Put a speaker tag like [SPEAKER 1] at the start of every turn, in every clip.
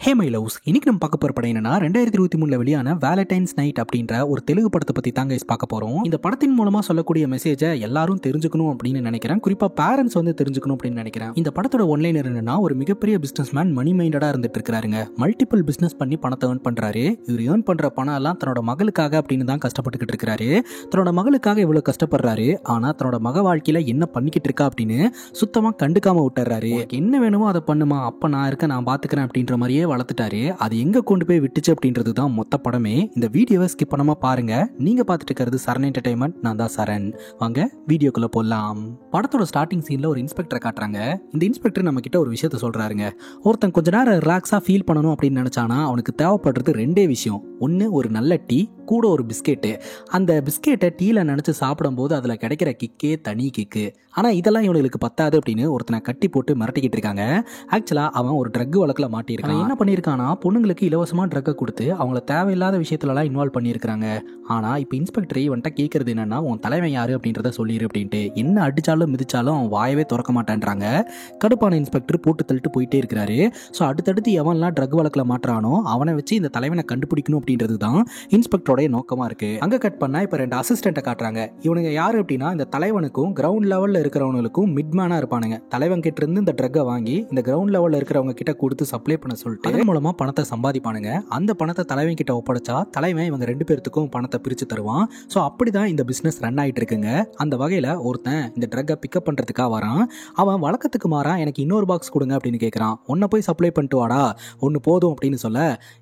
[SPEAKER 1] Hey my loves, இன்னைக்கு நம்ம பார்க்க போகிற படம் என்னன்னா 2023 வெளியான வேலண்டைன்ஸ் நைட் அப்படின்ற ஒரு தெலுங்கு படத்தை பற்றி தாங்க பார்க்க போகிறோம். இந்த படத்தின் மூலமாக சொல்லக்கூடிய மெசேஜை எல்லாரும் தெரிஞ்சுக்கணும் அப்படின்னு நினைக்கிறேன். குறிப்பாக பேரண்ட்ஸ் தெரிஞ்சுக்கணும் அப்படின்னு நினைக்கிறேன். இந்த படத்தோட ஒன்லைனர் என்னன்னா, ஒரு மிகப்பெரிய பிஸ்னஸ் மேன் மணி மைண்டடாக இருந்துட்டு இருக்காருங்க. மல்டிபிள் பிஸ்னஸ் பண்ணி பணத்தை ஏர்ன் பண்ணுறாரு. இவர் ஏர்ன் பண்ணுற பணம் எல்லாம் தன்னோட மகளுக்காக அப்படின்னு தான் கஷ்டப்பட்டுக்கிட்டு இருக்காரு. தன்னோட மகளுக்காக இவ்வளோ கஷ்டப்படுறாரு. ஆனால் தன்னோட மக வாழ்க்கையில் என்ன பண்ணிக்கிட்டு இருக்கா அப்படின்னு சுத்தமாக கண்டுக்காம விட்டுறாரு. என்ன வேணுமோ அதை பண்ணுமா, அப்போ நான் இருக்கேன், நான் பார்த்துக்கிறேன் அப்படின்ற மாதிரியே வளர்த்துட்டாரு. அது எங்க கொண்டு போய் விட்டுச்சு அப்படின்றது தான் மொத்த படமே. இந்த வீடியோவை ஸ்கிப் பண்ணாம பாருங்க. நீங்க பார்த்துட்டு இருக்கிறது சரண் என்டர்டைன்மெண்ட். நான் தான் சரண். வாங்க வீடியோக்குள்ள போலாம். படத்தோட ஸ்டார்டிங் சீன்ல ஒரு இன்ஸ்பெக்டரை காட்டுறாங்க. இந்த இன்ஸ்பெக்டர் நம்ம கிட்ட ஒரு விஷயத்த சொல்றாருங்க. ஒருத்தன் கொஞ்ச நேரம் ரிலாக்ஸா ஃபீல் பண்ணணும் அப்படின்னு நினைச்சானா அவனுக்கு தேவைப்படுறது ரெண்டே விஷயம். ஒன்னு ஒரு நல்ல டீ, கூட ஒரு பிஸ்கெட்டு. அந்த பிஸ்கெட்டை டீல நினைச்சு சாப்பிடும் போது அதுல கிடைக்கிற கிக்கே தனி கிக்கு. ஆனா இதெல்லாம் இவனுக்கு பத்தாது அப்படின்னு ஒருத்தனை கட்டி போட்டு மிரட்டிக்கிட்டு இருக்காங்க. ஆக்சுவலா அவன் ஒரு ட்ரக் வழக்குல மாட்டியிருக்கான். என்ன பண்ணியிருக்கானா, பொண்ணுங்களுக்கு இலவசமா ட்ரக்கை கொடுத்து அவங்கள தேவையில்லாத விஷயத்துலலாம் இன்வால்வ் பண்ணியிருக்காங்க. ஆனா இப்போ இன்ஸ்பெக்டர் இவன்ட்ட கேட்கறது என்னன்னா, உன் தலைவன் யாரு அப்படின்றத சொல்லிடு அப்படின்ட்டு. என்ன அடிச்சாலும் மிதிச்சாலும் அவன் வாயவே திறக்க மாட்டேன்றாங்க. கடுப்பான இன்ஸ்பெக்டர் போட்டு தள்ளிட்டு போயிட்டே இருக்கிறாரு. ஸோ அடுத்தடுத்து எவன்லாம் ட்ரக் வழக்குல மாட்டுறானோ அவனை வச்சு இந்த தலைவனை கண்டுபிடிக்கணும் அப்படின்றது தான் இன்ஸ்பெக்டரோட நோக்கமா இருக்கு. அங்க கட் பண்ணா இப்ப ரெண்டு அசிஸ்டன்ட்டை காட்டுறாங்க. இவனுங்க யாரு அப்படின்னா, இந்த தலைவனுக்கும் கிரவுண்ட் லெவல்ல இருக்கிறவங்களுக்கும் மிட்மேனா இருப்பானுங்க. தலைவன் கிட்ட இருந்து இந்த ட்ரக்கை வாங்கி இந்த கிரவுண்ட் லெவல்ல இருக்கிறவங்க கிட்ட கொடுத்து சப்ளை பண்ண சொல்லிட்டு அதன் மூலமா பணத்தை சம்பாதிப்பானுங்க. அந்த பணத்தை தலைவன் கிட்ட ஒப்படைச்சா தலைவன் இவங்க ரெண்டு பேர்த்துக்கும் பணத்தை பிரிச்சு தருவான். ஸோ அப்படிதான் இந்த பிசினஸ் ரன் ஆயிட்டு இருக்குங்க. அந்த வகையில ஒருத்தன் இந்த ட்ரக்கை பிக்கப் பண்றதுக்காக வரான். அவன் வழக்கத்துக்கு மாறா எனக்கு இன்னொரு பாக்ஸ் கொடுங்க அப்படின்னு கேட்கறான். ஒன்ன போய் சப்ளை பண்ணிட்டு வாடா, ஒன்னு போதும் அப்படின்னு சொல்ல,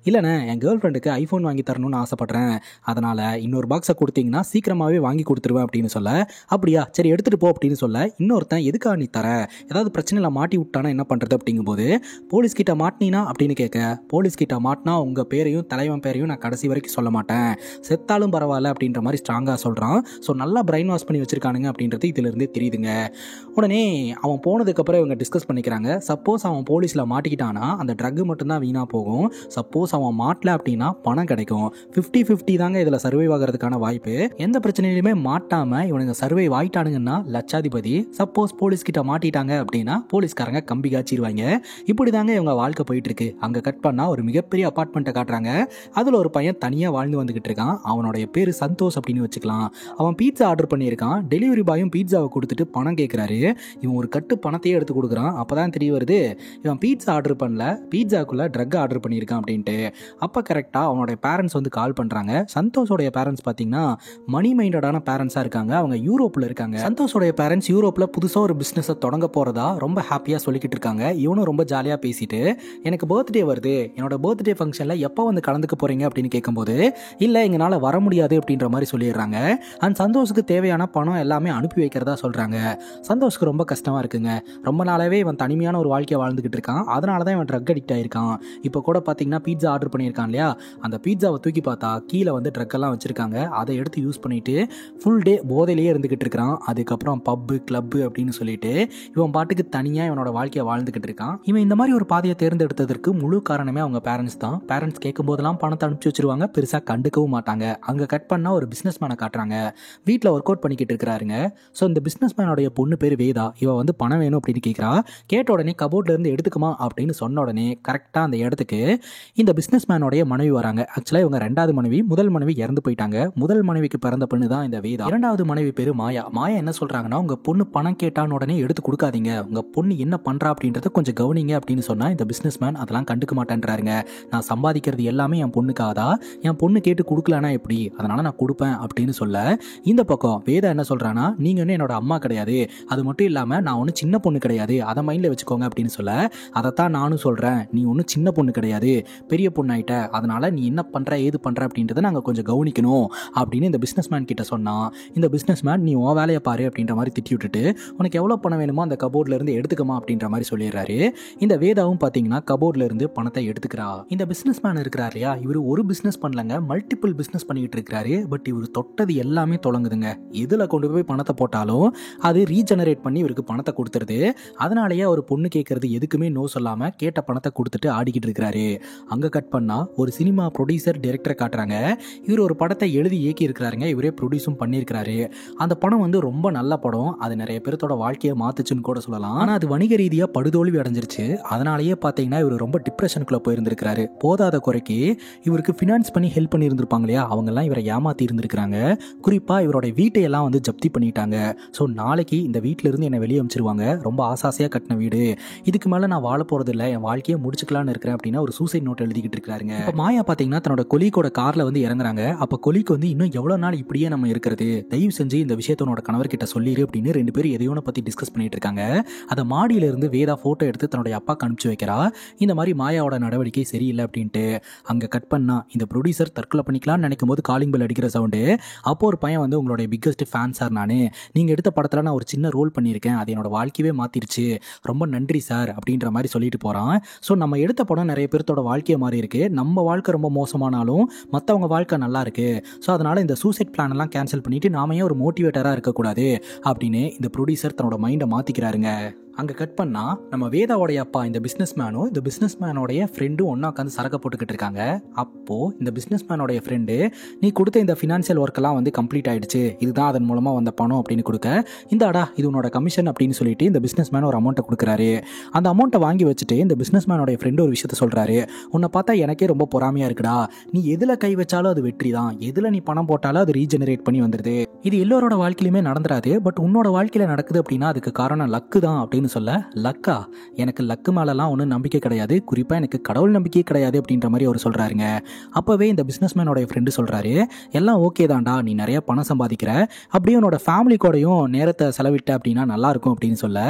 [SPEAKER 1] இல்லைண்ணே என் கேர்ள் ஃப்ரெண்டுக்கு ஐபோன் வாங்கி தரணும்னு ஆசைப்படுறேன், அதனால இன்னொரு பாக்ஸை கொடுத்தீங்கன்னா சீக்கிரமாவே வாங்கி கொடுத்துருவேன் அப்படின்னு சொல்ல, அப்படியா சரி எடுத்துட்டு போ அப்படின்னு சொல்ல, இன்னொருத்தன் எதுக்காக நீ தர, ஏதாவது பிரச்சனையில மாட்டி விட்டானா என்ன பண்றது அப்படிங்கும்போது, போலீஸ் கிட்ட மாட்டினா அப்படின்னு கேட்க, போலீஸ் கிட்ட மாட்டினா உங்க பேரையும் தலைவன் பேரையும் நான் கடைசி வரைக்கும் சொல்ல மாட்டேன், செத்தாலும் பரவாயில்ல அப்படின்ற மாதிரி ஸ்ட்ராங்கா சொல்றான். ஸோ நல்லா பிரைன் வாஷ் பண்ணி வச்சிருக்கானுங்க அப்படின்றது இதுல இருந்தே தெரியுதுங்க. உடனே அவன் போனதுக்கு அப்புறம் இவங்க டிஸ்கஸ் பண்ணிக்கிறாங்க. சப்போஸ் அவன் போலீஸ்ல மாட்டிக்கிட்டானா அந்த ட்ரக் மட்டும் தான் வீணா போகும். சப்போஸ் அவன் மாட்டல அப்படின்னா பணம் கிடைக்கும். 50-50 தாங்க இதுல சர்வைவ் ஆகிறதுக்கான வாய்ப்பு. எந்த பிரச்சனையிலுமே மாட்டாம இவனுங்க சர்வைவ் ஆயிட்டானுங்கன்னா லட்சாதிபதி. சப்போஸ் போலீஸ் கிட்ட மாட்டிட்டாங்க அப்படின்னா போலீஸ்காரங்க கம்பி காய்ச்சிடுவாங்க. இப்படிதாங்க இவங்க வாழ்க்கை போயிட்டு இருக்கு. அங்க கட் பண்ணா ஒரு மிகப்பெரிய அபார்ட்மெண்ட்டை காட்டுறாங்க. அதுல ஒரு பையன் தனியா வாழ்ந்து வந்துகிட்டு இருக்கான். அவனுடைய பேரு சந்தோஷ் அப்படின்னு வச்சுக்கலாம். அவன் பீட்சா ஆர்டர் பண்ணியிருக்கான். டெலிவரி பாயும் பீட்சாவை கொடுத்துட்டு பணம் கேட்கிறாரு. இவன் ஒரு கட்டு பணத்தையே எடுத்து கொடுக்குறான். அப்பதான் தெரிய வருது இவன் பீட்சா ஆர்டர் பண்ணல, பீட்சாக்குள்ள ட்ரக் ஆர்டர் பண்ணியிருக்கான் அப்படின்ட்டு. அப்ப கரெக்டா அவனுடைய பேரண்ட்ஸ் கால் பண்றாங்க. சந்தோஷோடைய பேரண்ட்ஸ் பாத்தீங்கன்னா மணி மைண்டடான பேரண்ட்ஸா இருக்காங்க. அவங்க யூரோப்ல இருக்காங்க. சந்தோஷோடைய பேரண்ட்ஸ் யூரோப்ல புதுசா ஒரு பிசினஸ் தொடங்க போறதா ரொம்ப ஹாப்பியா சொல்லிக்கிட்டு இருக்காங்க. இவனும் ரொம்ப ஜாலியா பேசிட்டு, எனக்கு பர்த்டே வருது, என்னோட பர்த்டே ஃபங்க்ஷன்ல எப்போ கலந்துக்க போறீங்க அப்படின்னு கேட்கும்போது, இல்ல எங்களால வர முடியாது அப்படின்ற மாதிரி சொல்லிடுறாங்க. அண்ட் சந்தோஷுக்கு தேவையான பணம் எல்லாமே அனுப்பி வைக்கிறதா சொல்றாங்க. சந்தோஷ்க்கு ரொம்ப கஷ்டமா இருக்குங்க. ரொம்ப நாளாவே இவன் தனிமையான ஒரு வாழ்க்கையை வாழ்ந்துகிட்டு இருக்கான். அதனாலதான் இவன் ட்ரக் அடிக்ட் ஆயிருக்கான். இப்போ கூட பாத்தீங்கன்னா பீட்சா ஆர்டர் பண்ணியிருக்கான் இல்லையா, அந்த பீட்சாவை தூக்கி பார்த்தா கீழே ட்ரக் எல்லாம் வச்சிருக்காங்க. அதை எடுத்து யூஸ் பண்ணிட்டு ஃபுல் டே போதையிலேயே இருந்துகிட்டு இருக்கான். அதுக்கப்புறம் பப்பு கிளப்பு அப்படின்னு சொல்லிட்டு இவன் பாட்டுக்கு தனியா இவனோட வாழ்க்கையை வாழ்ந்துகிட்டு இருக்கான். இவன் இந்த மாதிரி ஒரு பாதையை தேர்ந்தெடுத்ததற்கு முழு காரணமே அவங்க பேரண்ட்ஸ் தான். பேரண்ட்ஸ் கேட்கும் போதெல்லாம் பணத்தை அனுப்பிச்சு வச்சிருவாங்க, பெருசா கண்டுக்கவும் மாட்டாங்க. அங்க கட் பண்ணா ஒரு பிசினஸ் மேனை காட்டுறாங்க. வீட்டுல ஒர்க் அவுட் பண்ணிக்கிட்டு இருக்காருங்க. ஸோ இந்த பிசினஸ் மேனோட பொண்ணு பேரு வேதா. இவ பணம் வேணும் அப்படின்னு கேட்கிறா. கேட்ட உடனே கபோர்ட்ல இருந்து எடுத்துக்குமா அப்படின்னு சொன்ன உடனே கரெக்டா அந்த இடத்துக்கு இந்த பிசினஸ் மேனோடைய மனைவி வராங்க. ஆக்சுவலா இவங்க ரெண்டாவது மனைவி. முதல் மனைவி இறந்து போயிட்டாங்க. முதல் மனைவிக்கு பிறந்த பொண்ணு தான் இந்த வேதா. இரண்டாவது மனைவி பேரு மாயா. மாயா என்ன சொல்றாங்கன்னா, உங்க பொண்ணு பணம் கேட்டான்னு உடனே எடுத்து கொடுக்காதீங்க, உங்க பொண்ணு என்ன பண்றா அப்படின்றத கொஞ்சம் கவனிங்க அப்படின்னு சொன்னா இந்த பிசினஸ் மேன் அதெல்லாம் கண்டுக்க மாட்டேன்றாருங்க. நான் சம்பாதிக்கிறது எல்லாமே என் பொண்ணுக்காகதா, என் பொண்ணு கேட்டு கொடுக்கலனா எப்படி, அதனால நான் கொடுப்பேன் அப்படின்னு சொல்ல, இந்த பக்கம் வேதா என்ன சொல்றானா, நீங்க என்னோட அம்மா கிடையாது, அது மட்டும் இல்லாம நான் ஒன்னும் சின்ன பொண்ணு கிடையாது, அதை மைண்ட்ல வச்சுக்கோங்க அப்படின்னு சொல்ல, அதைத்தான் நானும் சொல்றேன், நீ ஒன்னும் சின்ன பொண்ணு கிடையாது, பெரிய பொண்ணு ஆயிட்ட, அதனால நீ என்ன பண்ற ஏது பண்ற அப்படின்றத நாங்க கொஞ்சம் கவனிக்கணும் அப்படின்னு இந்த பிசினஸ் மேன் கிட்ட சொன்னா, இந்த பிசினஸ் மேன் நீ உன் வேலையை பாரு அப்படின்ற மாதிரி திட்டி விட்டுட்டு, உனக்கு எவ்வளவு பணம் வேணுமோ அந்த கபோர்ட்ல இருந்து எடுத்துக்கமா அப்படின்ற மாதிரி சொல்லிடுறாரு. இந்த வேதாவும் பாத்தீங்கன்னா கபோர்ட்ல இருந்து பணத்தை எடுத்துக்கிறா. இந்த பிசினஸ் மேன் இருக்கிறார் இல்லையா, இவரு ஒரு பிசினஸ் பண்ணலங்க, மல்டிபிள் பிசினஸ் பண்ணிட்டு இருக்காரு. பட் இவரு தொட்டது எல்லாமே தொடங்குதுங்க. எதுல கொண்டு போய் பணத்தை போட்டாலும் அது ரீஜெனரேட் பண்ணி இவருக்கு பணத்தை கொடுத்துருது. அதனாலேயே அவர் பொண்ணு கேட்கறது எதுக்குமே நோ சொல்லாம கேட்ட பணத்தை கொடுத்துட்டு ஆடிக்கிட்டு இருக்கிறாரு. அங்க கட் பண்ணா ஒரு சினிமா ப்ரொடியூசர் டைரக்டரை காட்டுறாங்க. இவர் ஒரு படத்தை எழுதி இயக்கி இருக்கிறாருங்க, இவரே ப்ரொடியூஸும் பண்ணியிருக்கிறாரு. அந்த படம் வந்து ரொம்ப நல்ல படம், அது நிறைய பேர்த்தோட வாழ்க்கையை மாத்துச்சுன்னு கூட சொல்லலாம். ஆனால் அது வணிக ரீதியாக படுதோல்வி அடைஞ்சிருச்சு. அதனாலேயே பார்த்தீங்கன்னா இவர் ரொம்ப டிப்ரெஷனுக்குள்ள போயிருந்திருக்கிறாரு. போதாத குறைக்கு இவருக்கு ஃபினான்ஸ் பண்ணி ஹெல்ப் பண்ணி இருந்திருப்பாங்க இல்லையா, அவங்கெல்லாம் இவரை ஏமாத்தி இருந்திருக்கிறாங்க. குறிப்பாக இவரோட வீட்டையெல்லாம் வந்து ஜப்தி பண்ணிட்டாங்க. ஸோ நாளைக்கு இந்த வீட்டில இருந்து என்னை வெளியே அனுப்பிச்சிருவாங்க, ரொம்ப ஆசாசியாக கட்டின வீடு, இதுக்கு மேலே நான் வாழ போறது இல்லை, என் வாழ்க்கையை முடிச்சுக்கலான்னு இருக்கிறேன் அப்படின்னா ஒரு சூசைட் நோட் எழுதிக்கிட்டு இருக்காருங்க. இப்போ மாயா பார்த்தீங்கன்னா தன்னோட கொலீக்கோட கார்ல வந்து இறங்குறாங்க. அப்போ கொலீக்கு வந்து இன்னும் எவ்வளோ நாள் இப்படியே நம்ம இருக்கிறது, தயவு செஞ்சு இந்த விஷயத்த உன்னோட கணவர்கிட்ட சொல்லிடு அப்படின்னு ரெண்டு பேரும் எதையோன பற்றி டிஸ்கஸ் பண்ணிட்டு இருக்காங்க. அதை மாடியில இருந்து வேதா ஃபோட்டோ எடுத்து தன்னுடைய அப்பாக்கு அனுப்பிச்சு வைக்கிறா. இந்த மாதிரி மாயாவோட நடவடிக்கை சரியில்லை அப்படின்ட்டு. அங்கே கட் பண்ணா இந்த ப்ரொடியூசர் தற்கொலை பண்ணிக்கலாம்னு நினைக்கும் போது காலிங் பெல் அடிக்கிற சவுண்டு. அப்போ ஒரு பையன் வந்து உங்களுடைய பிக்கஸ்ட் ஃபேன் சார், நான் நீங்கள் எடுத்த படத்தில் நான் ஒரு சின்ன ரோல் பண்ணியிருக்கேன், அது என்னோட வாழ்க்கையே மாற்றிருச்சு, ரொம்ப நன்றி சார் அப்படின்ற மாதிரி சொல்லிட்டு போகிறான். ஸோ நம்ம எடுத்த படம் நிறைய பேர்த்தோட வாழ்க்கையை மாறி இருக்கு, நம்ம வாழ்க்கை ரொம்ப மோசமானாலும் மற்றவங்க வாழ்க்கை நல்லா இருக்கு, ஸோ அதனால் இந்த சூசைட் பிளான் எல்லாம் கேன்சல் பண்ணிட்டு நாம ஏன் ஒரு மோட்டிவேட்டராக இருக்கக்கூடாது அப்படின்னு இந்த ப்ரொடியூசர் தன்னோட மைண்டை மாற்றிக்கிறாருங்க. அங்கே கட் பண்ணால் நம்ம வேதாவோடைய அப்பா இந்த பிஸ்னஸ் மேனும் இந்த பிஸ்னஸ் மேனோடைய ஃப்ரெண்டும் ஒன்றா உட்காந்து சரக்கு போட்டுக்கிட்டு இருக்காங்க. அப்போது இந்த பிஸ்னஸ் மேனோடைய ஃப்ரெண்டு, நீ கொடுத்த இந்த ஃபினான்ஷியல் ஒர்க்கெல்லாம் வந்து கம்ப்ளீட் ஆகிடுச்சு, இதுதான் அதன் மூலமாக வந்த பணம் அப்படின்னு கொடுக்க, இந்தாடா இது உன்னோட கமிஷன் அப்படின்னு சொல்லிட்டு இந்த பிஸ்னஸ் மேன் ஒரு அமௌண்ட்டை கொடுக்குறாரு. அந்த அமௌண்ட்டை வாங்கி வச்சுட்டு இந்த பிஸ்னஸ் மேனோடைய ஃப்ரெண்டு ஒரு விஷயத்த சொல்கிறாரு, உன்னை பார்த்தா எனக்கே ரொம்ப பொறாமையாக இருக்குடா, நீ எதில் கை வச்சாலும் அது வெற்றி தான், எதில் நீ பணம் போட்டாலும் அது ரீஜெனரேட் பண்ணி வந்துடுது, இது எல்லோரோட வாழ்க்கையிலுமே நடந்துடாது, பட் உன்னோட வாழ்க்கையில் நடக்குது அப்படின்னா அதுக்கு காரணம் லக்கு தான் அப்படின்னு சொல்ல, லக்கா, எனக்கு லக்கு மேலெல்லாம் ஒன்றும் நம்பிக்கை கிடையாது, குறிப்பாக எனக்கு கடவுள் நம்பிக்கையே கிடையாது அப்படின்ற மாதிரி அவர் சொல்கிறாருங்க. அப்போவே இந்த பிஸ்னஸ் மேனோடைய ஃப்ரெண்டு சொல்கிறாரு, எல்லாம் ஓகே தான்டா, நீ நிறைய பணம் சம்பாதிக்கிற, அப்படியே உன்னோட ஃபேமிலி கூடயும் நேரத்தை செலவிட்ட அப்படின்னா நல்லாயிருக்கும் அப்படின்னு சொல்ல,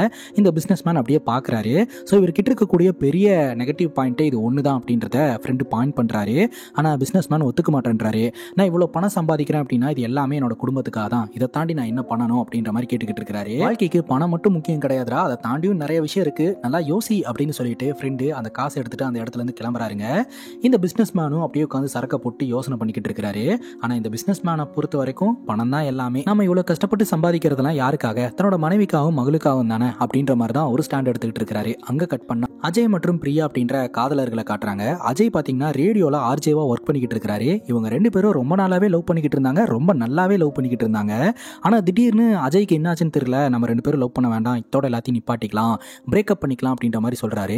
[SPEAKER 1] இந்த பிஸ்னஸ் மேன் அப்படியே பார்க்குறாரு. ஸோ இவர்கிட்ட இருக்கக்கூடிய பெரிய நெகட்டிவ் பாயிண்ட்டே இது ஒன்று தான் அப்படின்றத ஃப்ரெண்டு பாயிண்ட் பண்ணுறாரு. ஆனால் பிஸ்னஸ் மேன் ஒத்துக்க மாட்டேன்றாரு. நான் இவ்வளோ பணம் சம்பாதிக்கிறேன் அப்படின்னா இது எல்லாமே என்னோட குடும்பத்துக்காக தான், இதை தாண்டி நான் என்ன பண்ணணும் அப்படின்ற மாதிரி கேட்டுக்கிட்டு இருக்கிறாரு. வாழ்க்கைக்கு பணம் மட்டும் முக்கியம் கிடையாதுரா, அதை தாண்டியும் நிறைய விஷயம் இருக்கு, நல்லா யோசி அப்படின்னு சொல்லிட்டு ஃப்ரெண்டு அந்த காசை எடுத்துட்டு அந்த இடத்துல இருந்து கிளம்புறாருங்க. இந்த பிசினஸ் மேனும் அப்படியே உட்காந்து சரக்க போட்டு யோசனை பண்ணிக்கிட்டு இருக்கிறாரு. ஆனா இந்த பிசினஸ் மேனை பொறுத்த வரைக்கும் பணம் தான் எல்லாமே, நம்ம இவ்வளவு கஷ்டப்பட்டு சம்பாதிக்கிறதுலாம் யாருக்காக, தன்னோட மனைவிக்காகவும் மகளுக்காகவும் தானே அப்படின்ற மாதிரி தான் ஒரு ஸ்டாண்ட் எடுத்துக்கிட்டு இருக்கிறாரு. அங்க கட் பண்ணா அஜய் மற்றும் பிரியா அப்படின்ற காதலர்களை காட்டுறாங்க. அஜய் பாத்தீங்கன்னா ரேடியோல ஆர்ஜேவா ஒர்க் பண்ணிக்கிட்டு இருக்காரு. இவங்க ரெண்டு பேரும் ரொம்ப நாளாவே லவ் பண்ணிக்கிட்டு இருந்தாங்க, ரொம்ப நல்லாவே லவ் பண்ணிக்கிட்டு இருந்தாங்க. ஆனா திடீர்னு அஜய்க்கு என்னாச்சுன்னு தெரியல, நம்ம ரெண்டு பேரும் லவ் பண்ண வேண்டாம், இதோட எல்லாத்தையும் நிப்பாட்டிக்கலாம், பிரேக்கப் பண்ணிக்கலாம் அப்படின்ற மாதிரி சொல்றாரு.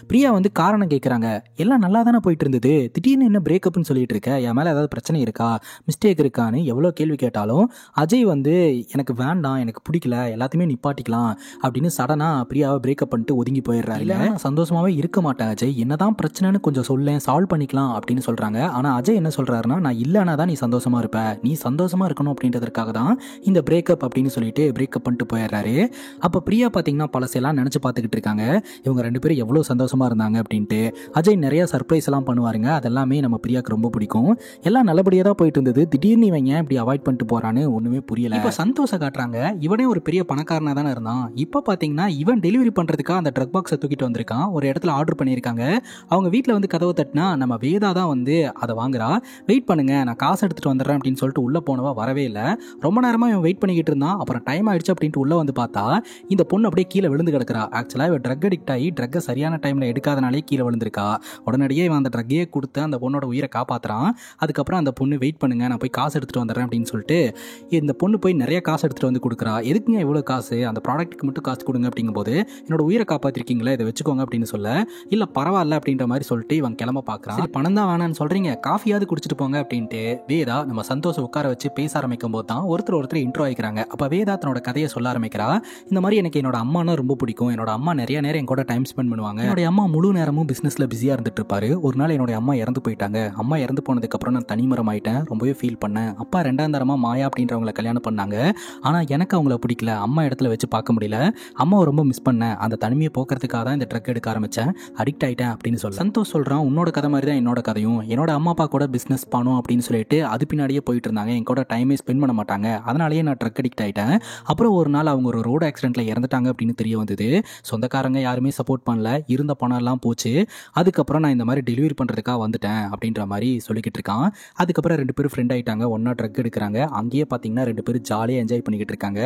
[SPEAKER 1] பிரியா வந்து காரணம் கேட்கறாங்க, எல்லாம் நல்லா தானே போயிட்டு இருந்தது, திடீர்னு என்ன பிரேக்கப்னு சொல்லிட்டு இருக்க, என் மேல ஏதாவது பிரச்சனை இருக்கா, மிஸ்டேக் இருக்கான்னு எவ்வளோ கேள்வி கேட்டாலும் அஜய் வந்து எனக்கு வேண்டாம், எனக்கு பிடிக்கல, எல்லாத்தையுமே நிப்பாட்டிக்கலாம் அப்படின்னு சடனா பிரியாவை பிரேக்கப் பண்ணிட்டு ஒதுங்கி போயிடுறாரு. இல்லை சந்தோஷமாவே இருக்க மாட்டேன் அஜய், என்னதான் பிரச்சனைன்னு கொஞ்சம் சொல்லேன், சால்வ் பண்ணிக்கலாம் அப்படின்னு சொல்றாங்க. ஆனா அஜய் என்ன சொல்றாருன்னா, நான் இல்லைனா தான் நீ சந்தோஷமா இருப்ப, நீ சந்தோஷமா இருக்கணும் அப்படின்றதுக்காக தான் இந்த பிரேக்கப் அப்படின்னு சொல்லிட்டு பிரேக்கப் பண்ணிட்டு போயிடுறாரு. அப்ப பிரியா பாத்தீங்கன்னா பழசெல்லாம் நினைச்சு பார்த்துக்கிட்டு இருக்காங்க, இவங்க ரெண்டு பேரும் எவ்வளோ சந்தோஷமா இருந்தாங்க அப்படின்ட்டு. அஜய் நிறைய சர்ப்ரைஸ் எல்லாம் பண்ணுவாருங்க, அதெல்லாமே நம்ம பிரியாக்கு ரொம்ப பிடிக்கும். எல்லாம் நல்லபடியாக தான் போயிட்டு இருந்தது, திடீர்னு இவன் ஏன் இப்படி அவாய்ட் பண்ணிட்டு போறான்னு ஒண்ணுமே புரியல. இப்போ சந்தோஷம் காட்டுறாங்க, இவனே ஒரு பெரிய பணக்காரனா தானே இருந்தான், இப்போ பாத்தீங்கன்னா இவன் டெலிவரி பண்றதுக்காக அந்த ட்ரக் பாக்ஸை தூக்கிட்டு வந்திருக்கான், ஒரு இடத்துல ஆர்டர் பண்ணியிருக்காங்க. அவங்க வீட்டில் வந்து கதவை தட்டினா நம்ம வேதா தான் வந்து அதை வாங்குறா. வெயிட் பண்ணுங்க, நான் காசு எடுத்துட்டு வந்துடுறேன் அப்படின்னு சொல்லிட்டு உள்ள போனவா வரவே இல்லை. ரொம்ப நேரமா இவன் வெயிட் பண்ணிக்கிட்டு இருந்தான். அப்புறம் டைம் ஆயிடுச்சு அப்படின்ட்டு உள்ள வந்து பார்த்தா இந்த பொண்ணு அப்படியே கீழே விழுந்து கிடக்குறா. ஆக்சுவலாக இவன் ட்ரக் அடிக்ட் ஆகி ட்ரக்கை சரியான டைமில் எடுக்காதனாலே கீழே விழுந்திருக்கா. உடனடியே இவன் அந்த ட்ரக்கையே கொடுத்து அந்த பொண்ணோட உயிரை காப்பாற்றுறான். அதுக்கப்புறம் அந்த பொண்ணு வெயிட் பண்ணுங்க, நான் போய் காசு எடுத்துகிட்டு வந்துடுறேன் அப்படின்னு சொல்லிட்டு இந்த பொண்ணு போய் நிறைய காசு எடுத்துகிட்டு வந்து கொடுக்குறா. எதுக்குங்க இவ்வளோ காசு, அந்த ப்ராடக்ட்டுக்கு மட்டும் காசு கொடுங்க அப்படிங்கும்போது என்னோட உயிரை காப்பாற்றிருக்கீங்களே, இதை வச்சுக்கோங்க அப்படின்னு சொல்ல, இல்லை பரவாயில்ல அப்படின்ற மாதிரி சொல்லிட்டு இவன் கிளம்ப பார்க்குறான். பணம் தான் வேணான்னு சொல்கிறீங்க, காஃபியாவது குடிச்சிட்டு போங்க அப்படின்ட்டு வேதா நம்ம சந்தோஷம் உட்கார வச்சு பேச ஆரம்பிக்கும் போது தான் ஒருத்தர் இன்ட்ரோ ஆகிக்கிறாங்க. அப்போ வேதா தன்னோட கதையை சொல்ல ஆரம்பிக்கிறா. இந்த மாதிரி எனக்கு என்னோட அம்மானா ரொம்ப பிடிக்கும், என்னோட அம்மா நிறைய நேரம் என் கூட டைம் ஸ்பெண்ட் பண்ணுவாங்க, என்னோட அம்மா முழு நேரமும் பிசினஸ்ல பிஸியா இருந்துட்டு இருப்பாரு. ஒரு நாள் என்னோட அம்மா இறந்து போயிட்டாங்க, அம்மா இறந்து போனதுக்கு அப்புறம் நான் தனிமரம் ஆயிட்டேன், ரொம்பவே ஃபீல் பண்ணேன். அப்பா ரெண்டாம் தரமா மாயா அப்படின்றவங்களை கல்யாணம் பண்ணாங்க, ஆனா எனக்கு அவங்கள பிடிக்கல, அம்மா இடத்துல வச்சு பார்க்க முடியல, அம்மாவை ரொம்ப மிஸ் பண்ணேன், அந்த தனிமையை போக்குறதுக்காக தான் இந்த ட்ரக் எடுக்க ஆரம்பிச்சேன், அடிக்ட் ஆயிட்டேன் அப்படின்னு சொல்ல சந்தோஷ் சொல்றான், உன்னோட கதை மாதிரி தான் என்னோட கதையும், என்னோட அம்மா அப்பா கூட பிசினஸ் பண்ணும் அப்படின்னு சொல்லிட்டு அது பின்னாடியே போயிட்டு இருந்தாங்க, என் கூட டைமே ஸ்பெண்ட் பண்ண மாட்டாங்க, அதனாலேயே நான் ட்ரக் அடிக்ட் ஆயிட்டேன். அப்புறம் ஒரு நாள் அவங்க ஒரு ரோடு ஆக்சிடென்ட்ல இறந்துட்டாங்க அப்படின்னு தெரிய தெரிய வந்தது. சொந்தக்காரங்க யாருமே சப்போர்ட் பண்ணல, இருந்த பணம் எல்லாம் போச்சு. அதுக்கப்புறம் நான் இந்த மாதிரி டெலிவரி பண்ணுறதுக்காக வந்துட்டேன் அப்படின்ற மாதிரி சொல்லிக்கிட்டு இருக்கான். அதுக்கப்புறம் 2 பேரும் ஃப்ரெண்ட் ஆகிட்டாங்க, ஒன்றா ட்ரக் எடுக்கிறாங்க. அங்கேயே பார்த்தீங்கன்னா 2 பேரும் ஜாலியாக என்ஜாய் பண்ணிக்கிட்டு இருக்காங்க.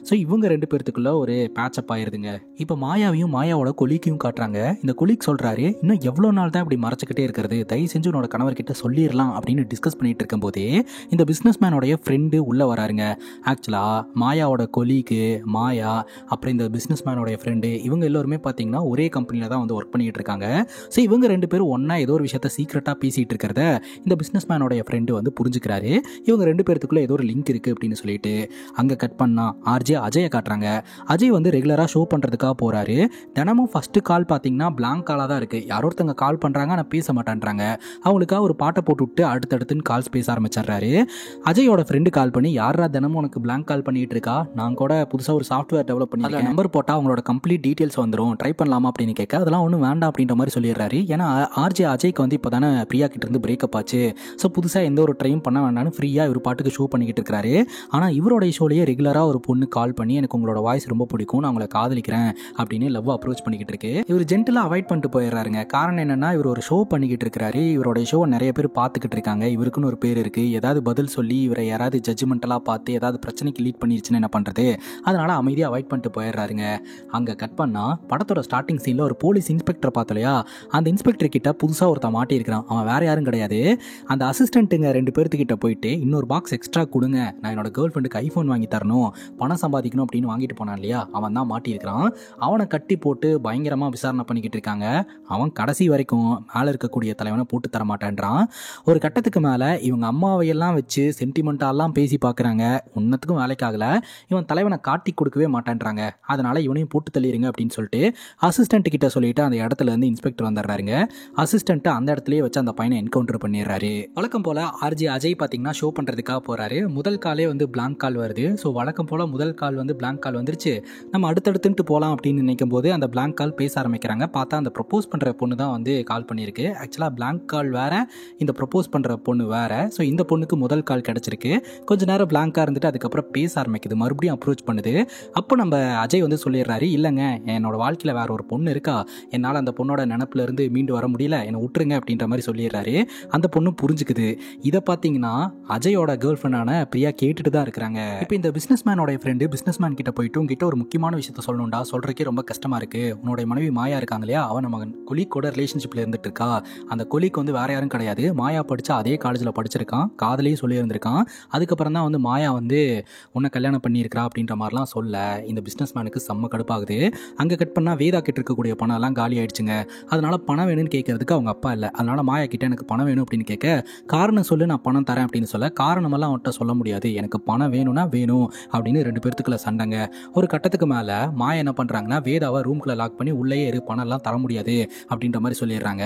[SPEAKER 1] ஸோ இவங்க 2 பேர்த்துக்குள்ள ஒரு பேட்சப் ஆயிருதுங்க. இப்போ மாயாவையும் மாயாவோட கொலீக்கையும் காட்டுறாங்க. இந்த கொலீக் சொல்கிறாரு, இன்னும் எவ்வளோ நாள் தான் இப்படி மறைச்சிக்கிட்டே இருக்கிறது, தயவு செஞ்சு உன்னோட கணவர்கிட்ட சொல்லிடலாம் அப்படின்னு டிஸ்கஸ் பண்ணிட்டு இருக்கும்போதே இந்த பிஸ்னஸ் மேனோடைய ஃப்ரெண்டு உள்ளே வராருங்க. ஆக்சுவலாக மாயாவோட கொலீக்கு, மாயா, அப்புறம் இந்த பிஸ்னஸ் மேனோடைய ஃப்ரெண்டு, இவங்க எல்லோருமே பார்த்தீங்கன்னா ஒரே கம்பெனியில் தான் வந்து ஒர்க் பண்ணிட்டு இருக்காங்க. ஸோ இவங்க 2 பேரும் ஒன்றா ஏதோ ஒரு விஷயத்த சீக்ரெட்டாக பேசிகிட்டு இருக்கிறத இந்த பிஸ்னஸ் மேனோடைய ஃப்ரெண்டு வந்து புரிஞ்சுக்கிறாரு. இவங்க 2 பேர்த்துக்குள்ளே ஏதோ ஒரு லிங்க் இருக்குது அப்படின்னு சொல்லிட்டு அங்கே கட் பண்ணால் ஆர்ஜே அஜயை காட்டுறாங்க. அஜய் வந்து ரெகுலராக ஷோ பண்ணுறதுக்காக போகிறாரு. தினமும் ஃபஸ்ட்டு கால் பார்த்தீங்கன்னா பிளாங்க் காலாக தான் இருக்குது. யாரோ ஒருத்தங்க கால் பண்ணுறாங்க, ஆனால் பேச மாட்டேன்றாங்க. அவங்களுக்காக ஒரு பாட்டை போட்டு விட்டு அடுத்தடுத்துன்னு கால்ஸ் பேச ஆரம்பிச்சிடுறாரு. அஜயோட ஃப்ரெண்டு கால் பண்ணி, யாரா தினமும் உனக்கு பிளாங்க் கால் பண்ணிட்டு இருக்கா, நான் கூட புதுசாக ஒரு சாஃப்ட்வேர் டெவலப் பண்ணி அதில் நம்பர் போட்டால் அவங்களோட கம்ப்ளீட் டீட்டெயில்ஸ் வந்துடும், ட்ரை பண்ணலாமா அப்படின்னு கேட்க, அதெல்லாம் ஒன்றும் வேண்டாம் அப்படின்ற மாதிரி சொல்லிடுறாரு. ஏன்னா ஆர்ஜே அஜய்க்கு வந்து இப்போ தானே பிரியா கிட்ட இருந்து பிரேக்கப் ஆச்சு. ஸோ புதுசாக எந்த ஒரு ட்ரையும் பண்ண வேண்டாம்னு ஃப்ரீயாக இவர் பாட்டுக்கு ஷோ பண்ணிக்கிட்டு இருக்கிறாரு. ஆனால் இவரோட ஷோலேயே ரெகுலராக ஒரு பொண்ணு கால் பண்ணி, எனக்கு உங்களோட வாய்ஸ் ரொம்ப பிடிக்கும், நான் உங்களை காதலிக்கிறேன் அப்படின்னு லவ் அப்ரோச் பண்ணிக்கிட்டு இருக்கு. இவர் ஜென்டலாக அவாய்ட் பண்ணிட்டு போயிடுறாருங்க. காரணம் என்னன்னா, இவர் ஒரு ஷோ பண்ணிக்கிட்டு இருக்காரு, இவரோட ஷோவை நிறைய பேர் பார்த்துக்கிட்டு இருக்காங்க, இவருக்குன்னு ஒரு பேர் இருக்கு. ஏதாவது பதில் சொல்லி இவரை யாராவது ஜட்ஜ்மெண்டலாக பார்த்து ஏதாவது பிரச்சனைக்கு லீட் பண்ணிருச்சுன்னு என்ன பண்ணுறது, அதனால அமைதியாக அவாய்ட் பண்ணிட்டு போயிடுறாருங்க. அங்கே கட் பண்ணால் படத்தோட ஸ்டார்டிங் சீனில் ஒரு போலீஸ் இன்ஸ்பெக்டரை பார்த்தலையா, அந்த இன்ஸ்பெக்டர் கிட்ட புதுசாக ஒருத்தன் மாட்டியிருக்கிறான். அவன் வேற யாரும் கிடையாது, அந்த அசிஸ்டண்ட்டுங்க 2 பேர்த்துக்கிட்ட போயிட்டு இன்னொரு பாக்ஸ் எக்ஸ்ட்ரா கொடுங்க, நான் என்னோட கேர்ள் ஃப்ரெண்டுக்கு ஐஃபோன் வாங்கி தரணும், பணம் சம்பாதிக்கணும் அப்படின்னு வாங்கிட்டு போனான் இல்லையா, அவன் தான் மாட்டியிருக்கிறான். அவனை கட்டி போட்டு பயங்கரமாக விசாரணை பண்ணிக்கிட்டு இருக்காங்க. அவன் கடைசி வரைக்கும் மேலே இருக்கக்கூடிய தலைவனை போட்டு தர மாட்டேன்றான். ஒரு கட்டத்துக்கு மேலே இவங்க அம்மாவையெல்லாம் வச்சு சென்டிமெண்ட்டாலாம் பேசி பார்க்குறாங்க, ஒன்றத்துக்கும் வேலைக்காகல. இவன் தலைவனை காட்டி கொடுக்கவே மாட்டேன்றாங்க. அதனால இவனையும் போட்டு தள்ளிடுங்க அப்படின்னு சொல்லிட்டு அசிஸ்டன்ட் கிட்ட சொல்லிட்டு அந்த இடத்துல இருந்து இன்ஸ்பெக்டர் வந்துடுறாருங்க. அசிஸ்டன்ட் அந்த இடத்துலயே வச்சு அந்த பையனை என்கவுண்டர் பண்ணிடுறாரு. வழக்கம் போல ஆர்ஜே அஜய் பார்த்தீங்கன்னா ஷோ பண்ணுறதுக்காக போகிறாரு. முதல் காலே வந்து பிளாங்க் கால் வருது. ஸோ வழக்கம் போல் முதல் கால் வந்து பிளாங்க் கால் வந்துருச்சு, நம்ம அடுத்தடுத்துட்டு போகலாம் அப்படின்னு நினைக்கும் போது அந்த பிளாங்க் கால் பேச ஆரம்பிக்கிறாங்க. பார்த்தா அந்த ப்ரப்போஸ் பண்ணுற பொண்ணு தான் வந்து கால் பண்ணியிருக்கு. ஆக்சுவலாக பிளாங்க் கால் வேற, இந்த ப்ரப்போஸ் பண்ணுற பொண்ணு வேற. ஸோ இந்த பொண்ணுக்கு முதல் கால் கிடச்சிருக்கு. கொஞ்ச நேரம் பிளாங்காக இருந்துட்டு அதுக்கப்புறம் பேச ஆரம்பிக்குது, மறுபடியும் அப்ரோச் பண்ணுது. அப்போ நம்ம அஜய் வந்து சொல்லிடுறாரு, இல்லைங்க என்னோட வாழ்க்கையில் வேற ஒரு பொண்ணு இருக்கா, என்னால் அந்த பொண்ணோட நினப்புல இருந்து மீண்டு வர முடியல, என்னை விட்டுருங்க அப்படின்ற மாதிரி சொல்லிடுறாரு. அந்த பொண்ணு புரிஞ்சுக்குது. இதை பார்த்தீங்கன்னா அஜயோட கேர்ள் ஃப்ரெண்டான பிரியா கேட்டுட்டு தான் இருக்கிறாங்க. இப்போ இந்த பிஸ்னஸ் மேனோட ஃப்ரெண்டு பிஸ்னஸ் மேன் கிட்ட போயிட்டு, உங்ககிட்ட ஒரு முக்கியமான விஷயத்த சொல்லணும்டா, சொல்றதுக்கே ரொம்ப கஷ்டமா இருக்கு, உன்னோட மனைவி மாயா இருக்காங்க இல்லையா, அவன் நம்ம கொலீக்கோட ரிலேஷன்ஷிப்ல இருந்துட்டு இருக்கா. அந்த கொலீக் வந்து வேற யாரும் கிடையாது, மாயா படிச்சா அதே காலேஜில் படிச்சிருக்கான், காதலையும் சொல்லி இருந்திருக்கான். அதுக்கப்புறம் தான் வந்து மாயா வந்து உன்னை கல்யாணம் பண்ணியிருக்கிறா அப்படின்ற மாதிரிலாம் சொல்ல இந்த பிஸ்னஸ் மேனுக்கு செம்ம கடுப்பாகுது. அங்கே கட் பண்ணால் வேதா கிட்ட இருக்கக்கூடிய பணம் எல்லாம் காலி ஆயிடுச்சுங்க. அதனால பணம் வேணும்னு கேட்கறதுக்கு அவங்க அப்பா இல்லை. அதனால மாயா கிட்ட எனக்கு பணம் வேணும் அப்படின்னு கேட்க, காரணம் சொல்லு நான் பணம் தரேன் அப்படின்னு சொல்ல, காரணமெல்லாம் அவன்கிட்ட சொல்ல முடியாது, எனக்கு பணம் வேணும்னா வேணும் அப்படின்னு 2 பேர்த்துக்குள்ள சண்டைங்க. ஒரு கட்டத்துக்கு மேலே மாயா என்ன பண்ணுறாங்கன்னா, வேதாவை ரூம்குள்ளே லாக் பண்ணி உள்ளேயே இரு, பணம் எல்லாம் தர முடியாது அப்படின்ற மாதிரி சொல்லிடுறாங்க.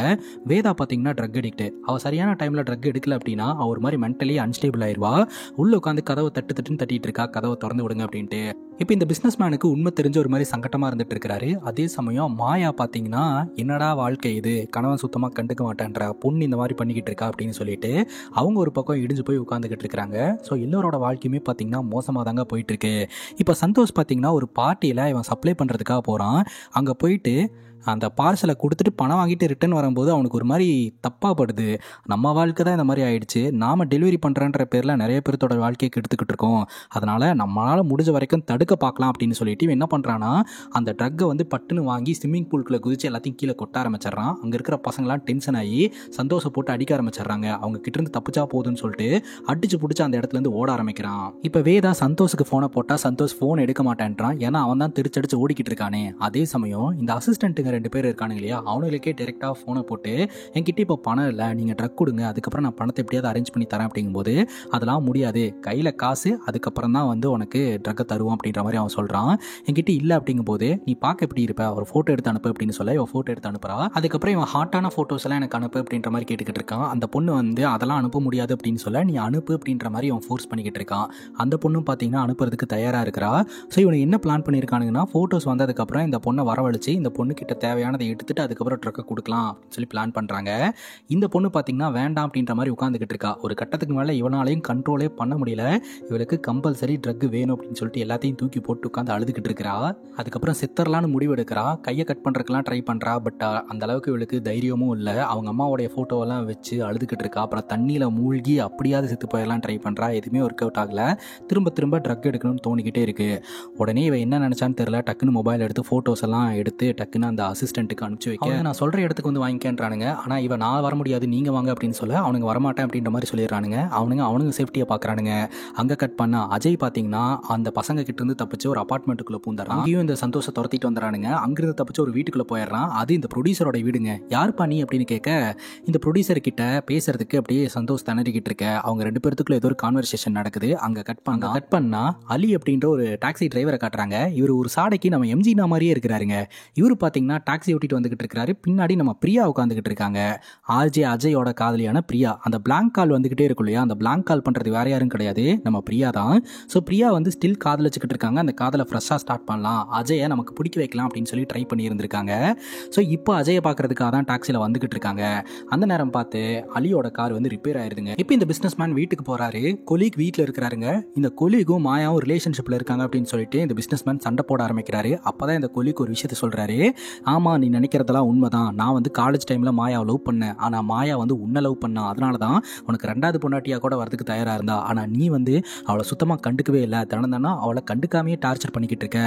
[SPEAKER 1] வேதா பார்த்தீங்கன்னா ட்ரக் அடிக்ட். அவள் சரியான டைமில் ட்ரக் எடுக்கல அப்படின்னா அவர் மாதிரி மென்டலி அன்ஸ்டேபிள் ஆயிடுவா. உள்ள உட்காந்து கதவை தட்டுன்னு தட்டிட்டு இருக்கா, கதவை திறந்து விடுங்க அப்படின்ட்டு. இப்போ இந்த பிஸ்னஸ் மேனுக்கு உண்மை தெரிஞ்ச ஒரு மாதிரி சங்கட்டமாக இருந்துட்டு இருக்கிறாரு. அதே சமயம் மாயா பார்த்தீங்கன்னா, என்னடா வாழ்க்கை இது, கணவன் சுத்தமாக கண்டுக்க மாட்டேன்ற பொண்ணு இந்த மாதிரி பண்ணிக்கிட்டு இருக்கா அப்படின்னு சொல்லிட்டு அவங்க ஒரு பக்கம் இடிஞ்சு போய் உட்காந்துக்கிட்டு இருக்கிறாங்க. ஸோ எல்லோரோட வாழ்க்கையுமே பார்த்தீங்கன்னா மோசமாக தாங்க போயிட்டு இருக்கு. இப்போ சந்தோஷ் பார்த்தீங்கன்னா ஒரு பார்ட்டியில் இவன் சப்ளை பண்ணுறதுக்காக போகிறான். அங்கே போயிட்டு அந்த பார்சலை கொடுத்துட்டு பணம் வாங்கிட்டு ரிட்டர்ன் வரும்போது அவனுக்கு ஒரு மாதிரி தப்பாகப்படுது. நம்ம வாழ்க்கை தான் இந்த மாதிரி ஆயிடுச்சு, நாம் டெலிவரி பண்ணுறன்ற பேரில் நிறைய பேர்த்தோட வாழ்க்கையை கெடுத்துக்கிட்டு இருக்கோம், அதனால் நம்மளால் முடிஞ்ச வரைக்கும் தடுக்க பார்க்கலாம் அப்படின்னு சொல்லிட்டு இவன் என்ன பண்ணுறான்னா, அந்த ட்ரக்கை வந்து பட்டுன்னு வாங்கி ஸ்விம்மிங் பூலுக்குள்ளே குதிச்சு எல்லாத்தையும் கீழே கொட்ட ஆரம்பிச்சிடறான். அங்கே இருக்கிற பசங்களாம் டென்ஷன் ஆகி சந்தோஷம் போட்டு அடிக்க ஆரம்பிச்சிடுறாங்க. அவங்க கிட்டேருந்து தப்பிச்சா போதுன்னு சொல்லிட்டு அடிச்சு பிடிச்சி அந்த இடத்துலேருந்து ஓட ஆரம்பிக்கிறான். இப்போ வேதா சந்தோஷுக்கு ஃபோனை போட்டால் சந்தோஷ் ஃபோன் எடுக்க மாட்டேன்றான். ஏன்னா அவன் தான் திருச்சடிச்சு ஓடிக்கிட்டு இருக்கானே. அதே சமயம் இந்த அசிஸ்டண்ட்டுங்க 2 பேர் இருக்கானுங்க இல்லையா, அவனுங்களுக்கே டேரெக்டாக ஃபோனை போட்டு, என்கிட்ட இப்போ பணம் இல்லை, நீங்கள் ட்ரக் கொடுங்க, அதுக்கப்புறம் நான் பணத்தை எப்படியாவது அரேஞ்ச் பண்ணி தரேன் அப்படிங்கும்போது, அதெல்லாம் முடியாது, கையில் காசு, அதுக்கப்புறம் தான் வந்து உனக்கு ட்ரக்கை தருவோம் அப்படின்ற மாதிரி அவன் சொல்கிறான். என்கிட்ட இல்லை அப்படிங்கும்போது, நீ பார்க்க எப்படி இருப்ப, ஒரு ஃபோட்டோ எடுத்து அனுப்பு அப்படின்னு சொல்ல இவன் ஃபோட்டோ எடுத்து அனுப்புறா. அதுக்கப்புறம் இவன் ஹாட்டான ஃபோட்டோஸ் எல்லாம் எனக்கு அனுப்பு அப்படின்ற மாதிரி கேட்டுக்கிட்டு இருக்கான். அந்த பொண்ணு வந்து அதெல்லாம் அனுப்ப முடியாது அப்படின்னு சொல்ல, நீ அனுப்பு அப்படின்ற மாதிரி அவன் ஃபோர்ஸ் பண்ணிக்கிட்டு இருக்கான். அந்த பொண்ணும் பார்த்தீங்கன்னா அனுப்புறதுக்கு தயாராக இருக்கிறா. ஸோ இவனை என்ன பிளான் பண்ணியிருக்கானுங்கன்னா, ஃபோட்டோஸ் வந்ததுக்கப்புறம் இந்த பொண்ணை வரவழைச்சு இந்த பொண்ணு கிட்ட தேவையானதை எடுத்துட்டு அதுக்கப்புறம் ட்ரக்கை கொடுக்கலாம் அப்படின்னு சொல்லி பிளான் பண்ணுறாங்க. இந்த பொண்ணு பார்த்தீங்கன்னா வேண்டாம் அப்படின்ற மாதிரி உட்காந்துக்கிட்டு இருக்கா. ஒரு கட்டத்துக்கு மேலே இவனாலையும் கண்ட்ரோலே பண்ண முடியல. இவளுக்கு கம்பல்சரி ட்ரக் வேணும் அப்படின்னு சொல்லிட்டு எல்லாத்தையும் தூக்கி போட்டு உட்காந்து அழுதுகிட்டு இருக்கிறா. அதுக்கப்புறம் செத்தரலான்னு முடிவு எடுக்கிறா. கையை கட் பண்ணுறதுக்கெல்லாம் ட்ரை பண்ணுறா. பட் அந்த அளவுக்கு இவளுக்கு தைரியமும் இல்லை. அவங்க அம்மாவோடைய ஃபோட்டோவெல்லாம் வச்சு அழுதுகிட்டு இருக்கா. அப்புறம் தண்ணியில் மூழ்கி அப்படியாவது செத்து போயெல்லாம் ட்ரை பண்ணுறா. எதுவுமே ஒர்க் அவுட் ஆகலை. திரும்ப திரும்ப ட்ரக் எடுக்கணும்னு தோணிக்கிட்டே இருக்கு. உடனே இவ என்ன நினச்சான்னு தெரியல. டக்குன்னு மொபைல் எடுத்து ஃபோட்டோஸ் எல்லாம் எடுத்து டக்குன்னு அந்த அசிஸ்டண்ட்டுக்கு அனுப்பிச்சு வைக்க, நான் சொல்கிற இடத்துக்கு வந்து வாங்கிக்கேன்றானுங்க. ஆனால் இவன் நான் வர முடியாது, நீங்கள் வாங்க அப்படின்னு சொல்ல அவனுங்க வரமாட்டேன் அப்படின்ற மாதிரி சொல்லிடுறானுங்க. அவனுங்க சேஃப்டியை பார்க்குறானுங்க. அங்கே கட் பண்ணா அஜய் பார்த்தீங்கன்னா அந்த பசங்க கிட்ட இருந்து தப்பிச்சு ஒரு அப்பார்ட்மெண்ட்டுக்குள்ளே பூந்துறான். அங்கேயும் இந்த சந்தோஷத்தை துரத்திட்டு வந்துறானுங்க. அங்கிருந்து தப்பிச்சு ஒரு வீட்டுக்குள்ளே போயிடுறான். அது இந்த ப்ரொடியூசரோட வீடுங்க. யாருப்பா நீ அப்படின்னு கேட்க, இந்த ப்ரொடியூசர் கிட்ட பேசுறதுக்கு அப்படியே சந்தோஷ் திணறிக்கிட்டு இருக்க. அவங்க 2 பேருக்குள்ள ஏதோ ஒரு கான்வர்சேஷன் நடக்குது. அங்கே கட் பண்ணா அலி அப்படின்ற ஒரு டாக்ஸி டிரைவரை காட்டுறாங்க. இவர் ஒரு சாடைக்கு நம்ம எம்ஜினா மாதிரியே இருக்கிறாருங்க. இவர் பார்த்தீங்கன்னா டாக்ஸி ஓட்டிட்டு வந்துகிட்டு இருக்காரு. பின்னாடி நம்ம பிரியா உட்காந்துக்கிட்டு இருக்காங்க. ஆர்ஜே அஜயோட காதலியான பிரியா. அந்த பிளாங்க் கால் வந்துகிட்டே இருக்கும் இல்லையா, அந்த பிளாங்க் கால் பண்ணுறது வேற யாரும் கிடையாது, நம்ம பிரியா தான். ஸோ பிரியா வந்து ஸ்டில் காதலிச்சுக்கிட்டு இருக்காங்க. அந்த காதலை ஃப்ரெஷ்ஷாக ஸ்டார்ட் பண்ணலாம், அஜயை நமக்கு பிடிக்க வைக்கலாம் அப்படின்னு சொல்லி ட்ரை பண்ணி இருந்திருக்காங்க. ஸோ இப்போ அஜயை பார்க்கறதுக்காக தான் டாக்ஸியில் வந்துகிட்டு இருக்காங்க. அந்த நேரம் பார்த்து அலியோட கார் வந்து ரிப்பேர் ஆயிருதுங்க. இப்போ இந்த பிஸ்னஸ் மேன் வீட்டுக்கு போறாரு. கொலீக் வீட்டில் இருக்கிறாருங்க. இந்த கொலீகும் மாயாவும் ரிலேஷன்ஷிப்பில் இருக்காங்க அப்படின்னு சொல்லிட்டு இந்த பிஸ்னஸ் மேன் சண்டை போட ஆரம்பிக்கிறாரு. அப்போதான் இந்த கொலீக் ஒரு விஷயத்த சொல்றாரு. ஆமாம், நீ நினைக்கிறதெல்லாம் உண்மைதான். நான் வந்து காலேஜ் டைமில் மாயாவை லவ் பண்ணேன். ஆனால் மாயா வந்து உன்னை லவ் பண்ணா. அதனால தான் உனக்கு 2வது பொண்டாட்டியாக கூட வரதுக்கு தயாராக இருந்தா. ஆனால் நீ வந்து அவளை சுத்தமாக கண்டுக்கவே இல்லை. தினந்தானா அவளை கண்டுக்காமையே டார்ச்சர் பண்ணிக்கிட்டு இருக்க.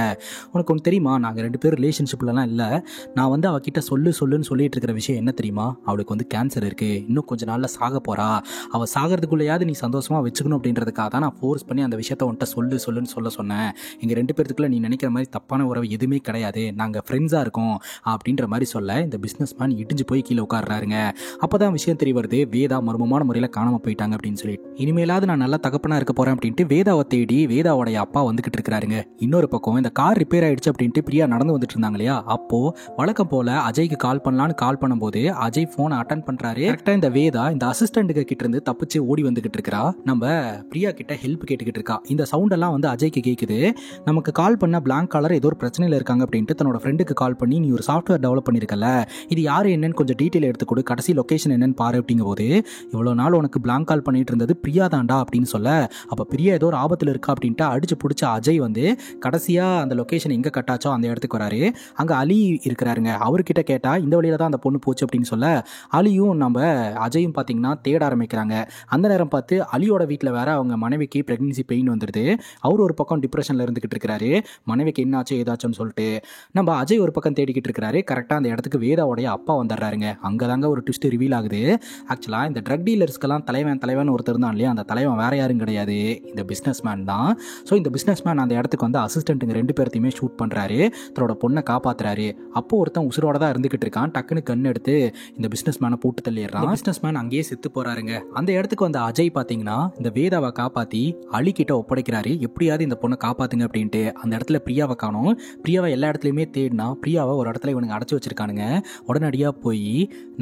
[SPEAKER 1] உனக்கு ஒன்று தெரியுமா, நாங்கள் 2 பேரும் ரிலேஷன்ஷிப்லலாம் இல்லை. நான் வந்து அவகிட்ட சொல்லுன்னு சொல்லிட்டு இருக்கிற விஷயம் என்ன தெரியுமா, அவளுக்கு வந்து கேன்சர் இருக்குது. இன்னும் கொஞ்ச நாளில் சாக போகிறா. அவள் சாகிறதுக்குள்ளேயாவது நீ சந்தோஷமாக வச்சுக்கணும் அப்படின்றதுக்காக தான் நான் ஃபோர்ஸ் பண்ணி அந்த விஷயத்த உன்ட்ட சொல்லுன்னு சொல்ல சொன்னேன். எங்கள் 2 பேருக்குள்ள நீ நினைக்கிற மாதிரி தப்பான உறவு எதுவுமே கிடையாது. நாங்கள் ஃப்ரெண்ட்ஸாக இருக்கோம் அப்படின்ற மாதிரி சொல்ல இந்த பிஸ்னஸ் மேன் இடிஞ்சு போய் கீழே உட்காடுறாருங்க. அப்போ தான் விஷயம் தெரிய வருது, வேதா மர்மமான முறையில் காணாமல் போயிட்டாங்க அப்படின்னு சொல்லி. இனிமேலாவது நான் நல்லா தகப்பனாக இருக்க போகிறேன் அப்படின்ட்டு வேதாவை தேடி வேதாவோடைய அப்பா வந்துகிட்டு இருக்கிறாருங்க. இன்னொரு பக்கம் இந்த கார் ரிப்பேர் ஆயிடுச்சு அப்படின்ட்டு பிரியா நடந்து வந்துட்டு இருந்தாங்க இல்லையா, அப்போ வழக்கம் போல அஜய்க்கு கால் பண்ணலான்னு கால் பண்ணும்போது அஜய் ஃபோனை அட்டன் பண்ணுறாரு. கரெக்டாக இந்த வேதா இந்த அசிஸ்டண்ட்டுக்கு கிட்ட இருந்து தப்பிச்சு ஓடி வந்துகிட்டு இருக்கிறா. நம்ம பிரியா கிட்ட ஹெல்ப் கேட்டுக்கிட்டு இருக்கா. இந்த சவுண்ட் எல்லாம் வந்து அஜய்க்கு கேட்குது. நமக்கு கால் பண்ண பிளாங்க் காலர் ஏதோ ஒரு பிரச்சனையில் இருக்காங்க அப்படின்ட்டு தன்னோட ஃப்ரெண்டுக்கு கால் பண்ணி, நீ ஒரு சாஃப்ட்வேர் டெவலப் பண்ணியிருக்கல, இது யார் என்னன்னு கொஞ்சம் டீட்டெயில் எடுத்துக்கொடு, கடைசி லொக்கேஷன் என்னன்னு பாரு அப்படிங்கும் போது, இவ்வளோ நாள் உனக்கு பிளாங்க் கால் பண்ணிட்டு இருந்தது பிரியா தாண்டா அப்படின்னு சொல்ல, அப்போ பிரியா ஏதோ ஒரு ஆபத்தில் இருக்கா அப்படின்ட்டு அடிச்சு பிடிச்ச அஜய் வந்து கடைசியாக அந்த லொக்கேஷன் எங்கே கட்டாச்சோ அந்த இடத்துக்கு வராரு. அங்கே அலி இருக்கிறாருங்க. அவர்கிட்ட கேட்டால் இந்த வழியில தான் அந்த பொண்ணு போச்சு அப்படின்னு சொல்ல, அலியும் நம்ம அஜயும் பார்த்தீங்கன்னா தேட ஆரம்பிக்கிறாங்க. அந்த நேரம் பார்த்து அலியோட வீட்டில் வேற அவங்க மனைவிக்கு பிரெக்னன்சி பெயின் வந்துடுது. அவர் ஒரு பக்கம் டிப்ரெஷனில் இருந்துகிட்டு இருக்கிறாரு. மனைவிக்கு என்னாச்சு ஏதாச்சும்னு சொல்லிட்டு நம்ம அஜய் ஒரு பக்கம் தேடிக்கிட்டு இருக்கிறாரு. கரெக்டாக அந்த இடத்துக்கு வேதாவுடைய அப்பா வந்துடுறாருங்க. அங்கே தாங்க ஒரு ட்விஸ்ட் ரிவீல் ஆகுது. ஆக்சுவலாக இந்த ட்ரக் டீலர்ஸ்க்கெல்லாம் தலைவன் ஒருத்தர் தான் இல்லையா, அந்த தலைவன் வேற யாரும் கிடையாது, இந்த பிஸ்னஸ் மேன் தான். ஸோ இந்த பிஸ்னஸ் மேன் அந்த இடத்துக்கு வந்து அசிஸ்டண்ட்டுங்க 2 பேர்த்தையுமே ஷூட் பண்ணுறாரு. தன்னோட பொண்ணை காப்பாற்றுறாரு. அப்போ ஒருத்தன் உசுரோட தான் இருந்துகிட்டு இருக்கான். டக்குன்னு கண் எடுத்து இந்த பிஸ்னஸ் மேனை போட்டு தள்ளிடுறான். பிஸ்னஸ் மேன் அங்கேயே செத்து போறாருங்க. அந்த இடத்துக்கு வந்த அஜய் பார்த்தீங்கன்னா இந்த வேதாவை காப்பாற்றி அலி கிட்ட ஒப்படைக்கிறாரு. எப்படியாவது இந்த பொண்ணை காப்பாத்துங்க அப்படின்ட்டு. அந்த இடத்துல பிரியாவை காணோம். பிரியாவை எல்லா இடத்துலையுமே தேடினா பிரியாவை ஒரு இடத்துல இவனுங்க அடைச்சி வச்சிருக்கானுங்க. உடனடியாக போய்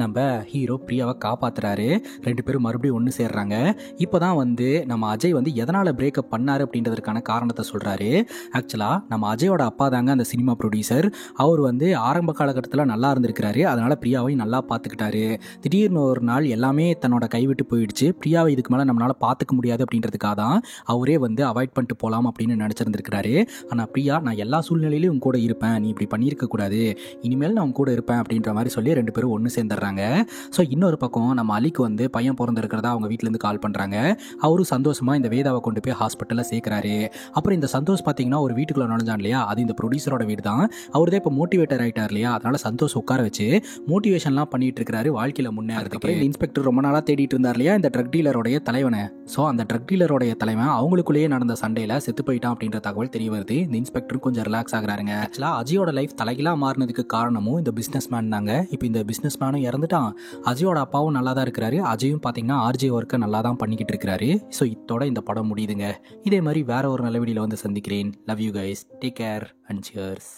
[SPEAKER 1] நம்ம ஹீரோ பிரியாவை காப்பாத்துறாரு. 2 பேரும் மறுபடியும் ஒன்று சேர்றாங்க. இப்போதான் வந்து நம்ம அஜய் வந்து எதனால் பிரேக்கப் பண்ணாரு அப்படின்றதுக்கான காரணத்தை சொல்றாரு. ஆக்சுவலாக நம்ம அஜயோட அப்பா தாங்க அந்த சினிமா ப்ரொடியூசர். அவர் வந்து ஆரம்ப காலகட்டத்தில் நல்லா இருந்திருக்கிறாரு. அதனால பிரியாவை நல்லா பார்த்துக்கிட்டாரு. திடீர்னு ஒரு நாள் எல்லாமே தன்னோட கைவிட்டு போயிடுச்சு. பிரியாவை இதுக்கு மேலே நம்மளால பார்த்துக்க முடியாது அப்படின்றதுக்காக தான் அவரே வந்து அவாய்ட் பண்ணிட்டு போகலாம் அப்படின்னு நினச்சிருந்துருக்கிறாரு. ஆனால் பிரியா, நான் எல்லா சூழ்நிலையிலும் உங்க கூட இருப்பேன், நீ இப்படி பண்ணியிருக்க கூடாது, இனிமேல் நான் உங்க கூட இருப்பேன் அப்படின்ற மாதிரி சொல்லி 2 பேரும் ஒன்று சேர்ந்துடுறாங்க. ஸோ இன்னொரு பக்கம் நம்ம அலிக்கு வந்து பையன் பிறந்திருக்கிறதா அவங்க வீட்டிலேருந்து கால் பண்ணுறாங்க. அவரும் சந்தோஷமாக இந்த வேதாவை கொண்டு போய் ஹாஸ்பிட்டலில் சேர்க்குறாரு. அப்புறம் இந்த சந்தோஷ் பார்த்தீங்கன்னா ஒரு வீட்டுக்குள்ளே நுழைஞ்சான் இல்லையா, அது இந்த ப்ரொடியூசரோட வீடு தான். அவர் தான் இப்போ மோட்டிவேட்டர் ஆகிட்டார் இல்லையா, அதனால சந்தோஷ் உட்கார வச்சு மோட்டிவேஷன்லாம் பண்ணிட்டு இருக்கிறாரு வாழ்க்கையில் முன்னேறதுக்கு. இந்த இன்ஸ்பெக்டர் ரொம்ப நாளாக தேடிட்டு இருந்தார் இல்லையா இந்த ட்ரக் டீலரோடைய தலைவனை. ஸோ அந்த ட்ரக் டீலரோடைய தலைவன் அவங்களுக்குள்ளேயே நடந்த சண்டையில் செத்து போயிட்டான் அப்படின்ற தகவல் தெரிய வருது. இந்த இன்ஸ்பெக்டரும் கொஞ்சம் ரிலாக்ஸ் ஆகுறாருங்க. ஆக்சுவலாக அஜயோட லைஃப் தலைகளாக மாறினதுக்கு காரணமும் இந்த பிஸ்னஸ் மேன் தாங்க. இப்போ இந்த பிஸ்னஸ் மேனும் இறந்துட்டான். அஜயோட அப்பாவும் நல்லா தான் இருக்கிறாரு. அஜயும் பார்த்தீங்கன்னா ஆர்ஜே ஒர்க்கை நல்லா தான் பண்ணிக்கிட்டு இருக்கிறாரு. ஸோ இதோட இந்த படம் முடியுதுங்க. இதே மாதிரி வேற ஒரு நல்ல வீடியோவில் வந்து சந்திக்கிறேன். Love you guys, take care and cheers.